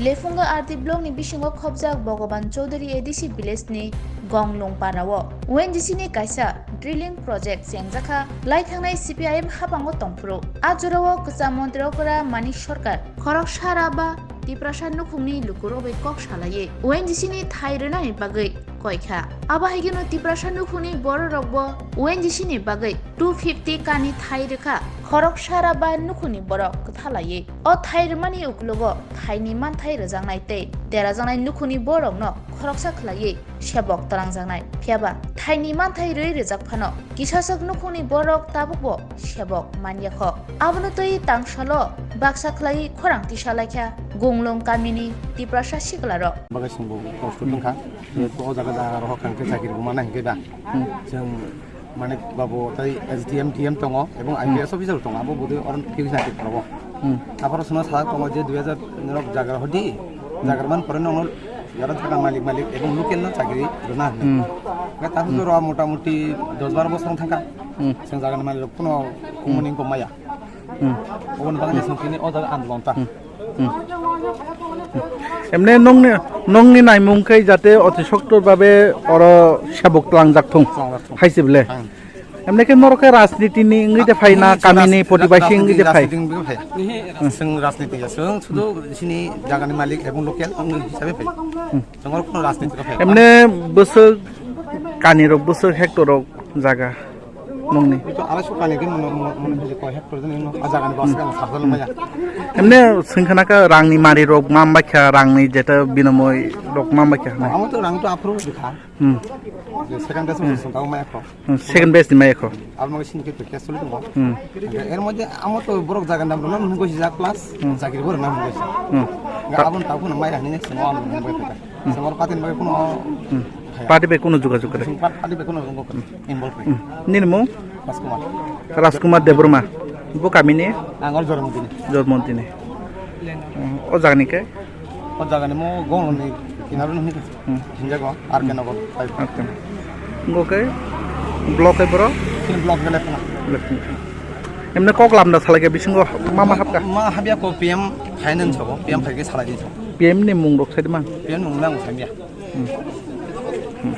Lefunga RT Block ni bisingo khobjak Bhagavan Chaudhary ADC Village ni Gonglong Panao. ONGC ni kaisa drilling project sengjaka laikhangnai CPIM habango tongpro. Ajorao ksa montrao kora Manik Sarkar khorok saraba Tiprasa nukhungni lukurobe kok salaye. ONGC ni thairena ni bagai koikha. Aba higino Tiprasa nukhungni boro rokbo ONGC ni bagai 250 kani thaireka khorok saraba nukhuni borok kthalaye. O thairmani uklogo thaini man thaira jangnai te dera jangnai nukhuni borok no khoroksa khlaye sebok talangjannai phiaba thaini man thai rei rejak phano kisasak nukhuni borok tabukbo sebok manyakho abno toi tangsalo baksa khlai khorang tisalakha Gonglong kamini Tiprasa siklaro bagai sumbu kostu tungkha to jaga jaga roh kangke sakir bumana hingkeba जों माने बाबु ताई SDM TM tongo এবং IPS officer tongo abo bodu oran kiusna tik probo aparo suna sa tongo je 2000 nirok jagar hodi jagarman pore nongol yara thaka malik এবং local না চাকরি রনা না তাহু তো মোটামুটি 10-12 বছর থাকা जों জাগান মালিক কোনো কোমনি কমায়া ওন বাগানে সংকিনি ও জায়গা আন্দোলন তা এমনি নংনি নাইমুংখাই যাতে অতি শক্তভাবে অর সেবক লাংজাকথং খাইছিবলে এমনি কে নরকে রাজনীতিনি ইংগিতে ফাইনা কামিনি প্রতিবাসী ইংগিতে ফাই जों राजनीति जों শুধু সিনি জাগানি মালিক এবং লোকেল হিসাবে ফাই जों কোনো রাজনীতি ফাই এমনি বছর কানিরক বছর হেক্টরক জায়গা নংনি তো আলাসু কানি কি মনে হইছে কয় হেক্টর জানি জাগানি বাস গান সাবল মায়া এমনি সিংখানাকা রাংনি মারি রক মামবাখ্যা রাংনি যেটা বিনময় রক মামবাখ্যা আমি তো রাং তো আফরো দেখা সেকেন্ড বেস সংকাও মায়া খো সেকেন্ড বেস দি মায়া খো আর মগে সিনকে তো কেস চলি তো এর মধ্যে আমো তো বরক জাগান নাম নাম হইছে যা ক্লাস জাগির বর নাম হইছে গাবন তাও না মায়া হানি নেক্সট নাম হইছে সমর পাতিন মগে কোনো পার্টি বে কোনো যোগাযোগ করে পার্টি বে কোনো যোগাযোগ করে ইনভলভ করে নির্মো রাজকুমার রাজকুমার দেববর্মা বো কামিনি আঙ্গর জন্মদিনে ও জাগনিকে ও জাগানি মো গংনি কিনারু নহি হিনজাগো আর কেনগো ওকে ব্লক এ বড় ব্লক গলে না এমনি কক লামনা সালাকে বিসঙ্গ মামা হাবকা মা হাবিয়া কো পিএম ফাইনান্স হবো পিএম ফাইকে সালাই দিছো পিএম নি মুং রক সাইদমান পিএম মুং নাং সাইমিয়া